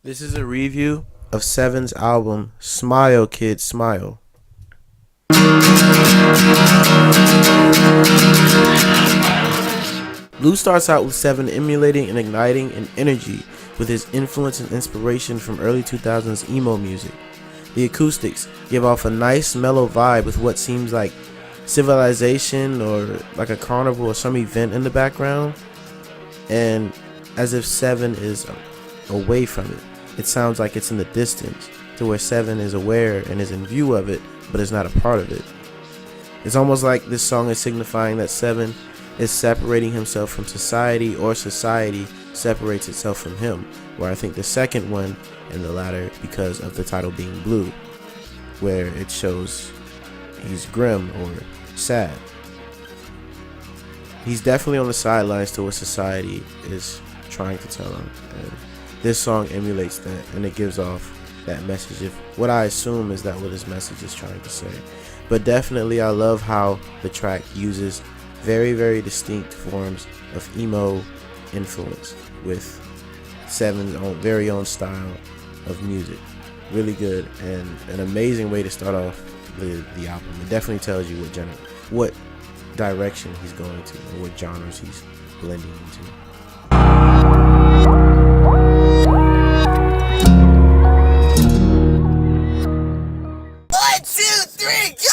This is a review of Seven's album, Smile Kid Smile. Blue starts out with Seven emulating and igniting an energy with his influence and inspiration from early 2000s emo music. The acoustics give off a nice mellow vibe with what seems like civilization or like a carnival or some event in the background, and as if Seven is away from it. It sounds like it's in the distance, to where Seven is aware and is in view of it, but is not a part of it. It's almost like this song is signifying that Seven is separating himself from society, or society separates itself from him, where I think the second one and the latter because of the title being Blue, where it shows he's grim or sad. He's definitely on the sidelines to what society is trying to tell him, and this song emulates that, and it gives off that message of what I assume is that what his message is trying to say. But definitely I love how the track uses very, very distinct forms of emo influence with Seven's very own style of music. Really good, and an amazing way to start off the album. It definitely tells you what direction he's going to, or what genres he's blending into. 1, 2, 3, go!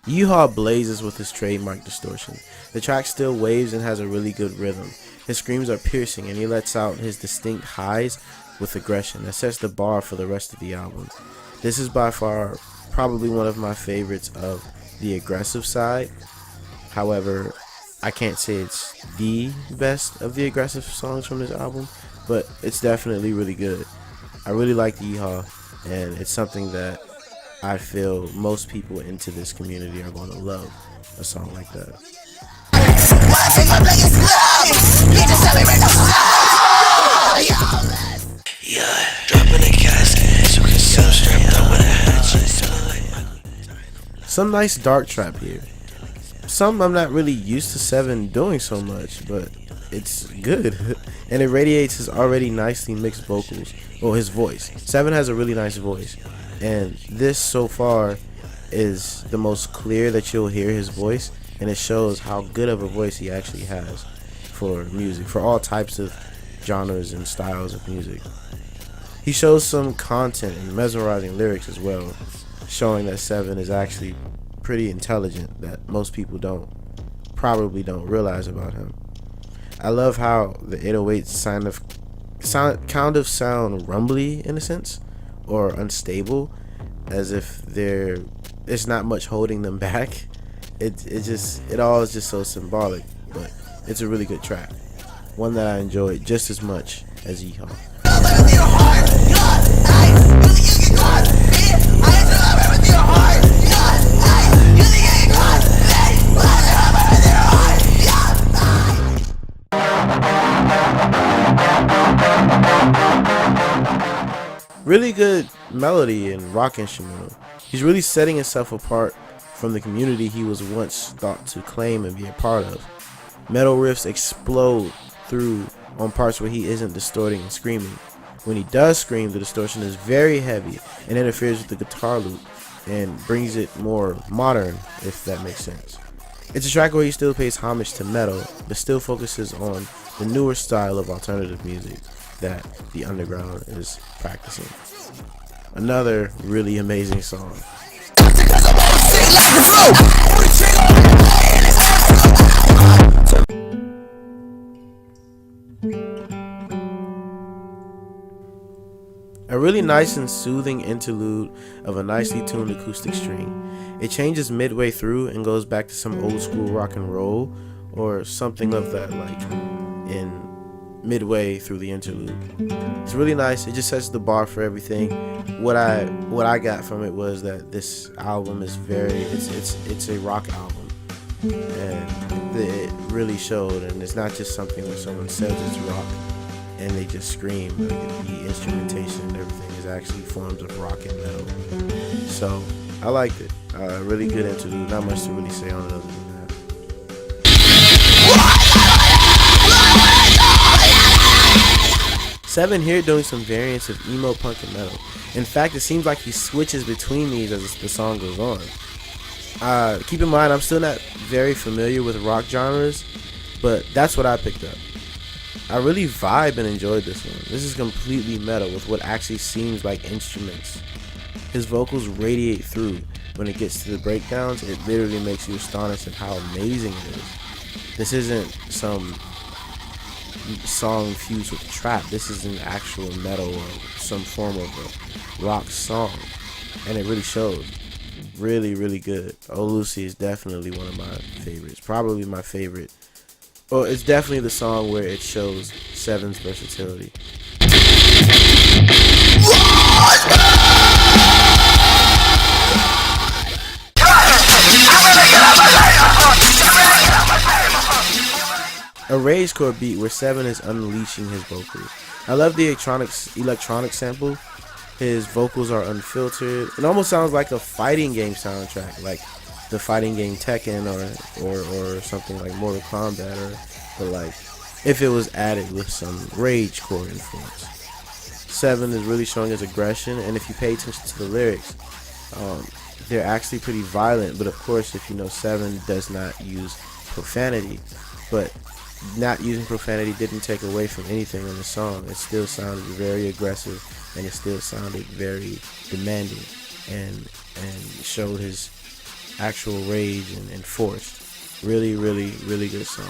Yeehaw blazes with his trademark distortion. The track still waves and has a really good rhythm. His screams are piercing, and he lets out his distinct highs with aggression that sets the bar for the rest of the album. This is by far probably one of my favorites of the aggressive side. However, I can't say it's the best of the aggressive songs from this album, but it's definitely really good. I really like Yeehaw, and it's something that I feel most people into this community are going to love, a song like that. Some nice dark trap here. Some I'm not really used to Seven doing so much, but it's good. And it radiates his already nicely mixed vocals, or his voice. Seven has a really nice voice, and this so far is the most clear that you'll hear his voice, and it shows how good of a voice he actually has for music, for all types of genres and styles of music. He shows some content and mesmerizing lyrics as well, showing that Seven is actually pretty intelligent, that most people probably don't realize about him. I love how the 808s kind of sound rumbly in a sense, or unstable, as if there's not much holding them back. It all is just so symbolic, but it's a really good track, one that I enjoyed just as much as Yeehaw. Really good melody and rock instrumental. He's really setting himself apart from the community he was once thought to claim and be a part of. Metal riffs explode through on parts where he isn't distorting and screaming. When he does scream, the distortion is very heavy and interferes with the guitar loop and brings it more modern, if that makes sense. It's a track where he still pays homage to metal, but still focuses on the newer style of alternative music that the underground is practicing. Another really amazing song. A really nice and soothing interlude of a nicely tuned acoustic string. It changes midway through and goes back to some old school rock and roll or something of that, like in midway through the interlude. It's really nice. It just sets the bar for everything. What I got from it was that this album is it's a rock album, and it really showed. And it's not just something where someone says it's rock and they just scream. Like, the instrumentation and everything is actually forms of rock and metal. So I liked it. Really good interlude. Not much to really say on it other than that. Seven here doing some variants of emo, punk, and metal. In fact, it seems like he switches between these as the song goes on. Keep in mind, I'm still not very familiar with rock genres, but that's what I picked up. I really vibe and enjoyed this one. This is completely metal with what actually seems like instruments. His vocals radiate through. When it gets to the breakdowns, it literally makes you astonished at how amazing it is. This isn't some song fused with trap. This is an actual metal or some form of a rock song, and it really showed. Really, really good. Oh Lucy is definitely one of my favorites. Probably my favorite. Well, it's definitely the song where it shows Seven's versatility. A RAGECORE beat where Seven is unleashing his vocals. I love the electronic sample. His vocals are unfiltered. It almost sounds like a fighting game soundtrack, like the fighting game Tekken or something like Mortal Kombat, but like if it was added with some RAGECORE influence. Seven is really showing his aggression, and if you pay attention to the lyrics, they're actually pretty violent. But of course, if you know, Seven does not use profanity, but not using profanity didn't take away from anything in the song. It still sounded very aggressive, and it still sounded very demanding, and showed his actual rage and force. Really, really, really good song.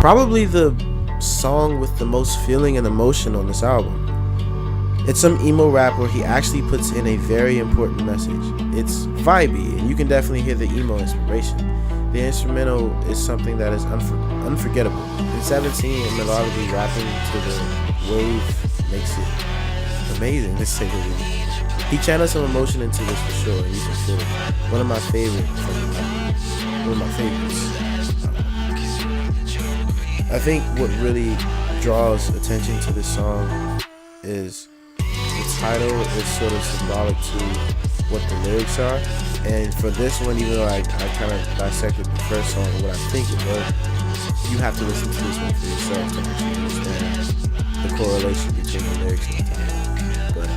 Probably the song with the most feeling and emotion on this album. It's some emo rap where he actually puts in a very important message. It's vibey, and you can definitely hear the emo inspiration. The instrumental is something that is unforgettable. In 17, melodically rapping to the wave makes it amazing, to say the least. He channels some emotion into this for sure, and you can feel it. One of my favorites. I think what really draws attention to this song is the title is sort of symbolic to what the lyrics are. And for this one, even though I kind of dissected the first song and what I think it was, you have to listen to this one for yourself to actually understand the correlation between the lyrics and the title. But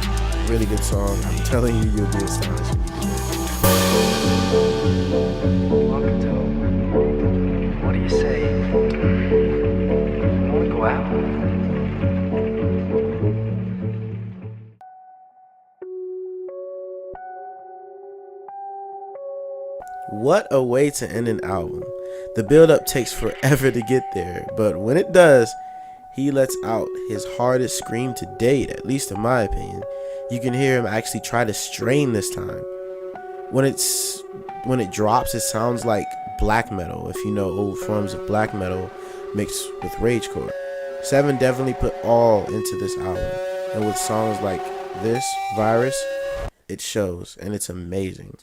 really good song. I'm telling you, you'll be astonished when you do it. Welcome to home. What do you say? Want to go out? What a way to end an album. The build-up takes forever to get there, but when it does, he lets out his hardest scream to date, at least in my opinion. You can hear him actually try to strain this time. When it drops, it sounds like black metal, if you know old forms of black metal mixed with RAGECORE. Seven definitely put all into this album, and with songs like this, Virus, it shows, and it's amazing.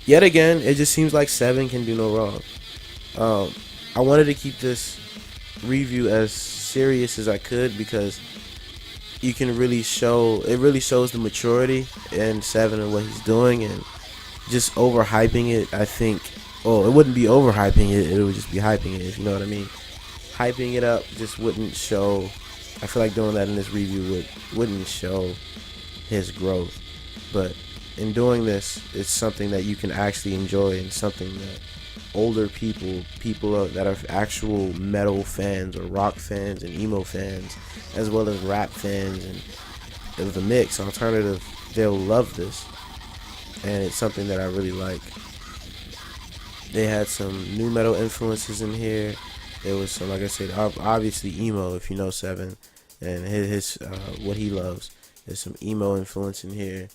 Yet again, it just seems like Seven can do no wrong. I wanted to keep this review as serious as I could because you can really shows the maturity in Seven and what he's doing, and just overhyping it, I think. Oh, it wouldn't be overhyping it, it would just be hyping it, if you know what I mean. Hyping it up just wouldn't show. I feel like doing that in this review wouldn't show his growth. But in doing this, it's something that you can actually enjoy, and something that older people that are actual metal fans or rock fans and emo fans, as well as rap fans and of the mix, alternative, they'll love this. And it's something that I really like. They had some new metal influences in here. There was some, like I said, obviously emo, if you know Seven, and his what he loves. There's some emo influence in here.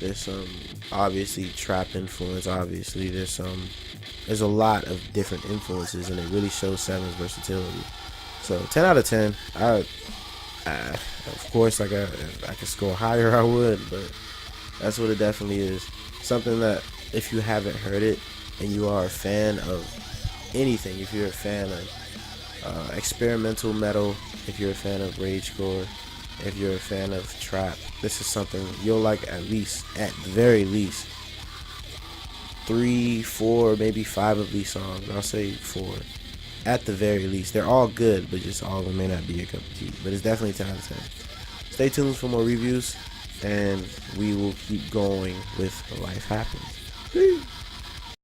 There's some obviously trap influence. Obviously, there's a lot of different influences, and it really shows Seven's versatility. So 10 out of 10. Of course, like if I could score higher, I would, but that's what it definitely is. Something that if you haven't heard it and you are a fan of anything, if you're a fan of experimental metal, if you're a fan of ragecore, if you're a fan of trap, this is something you'll like at the very least, 3, 4, maybe 5 of these songs. I'll say 4. At the very least. They're all good, but just all of them may not be a cup of tea. But it's definitely 10 out of 10. Stay tuned for more reviews, and we will keep going with Life Happens. Peace.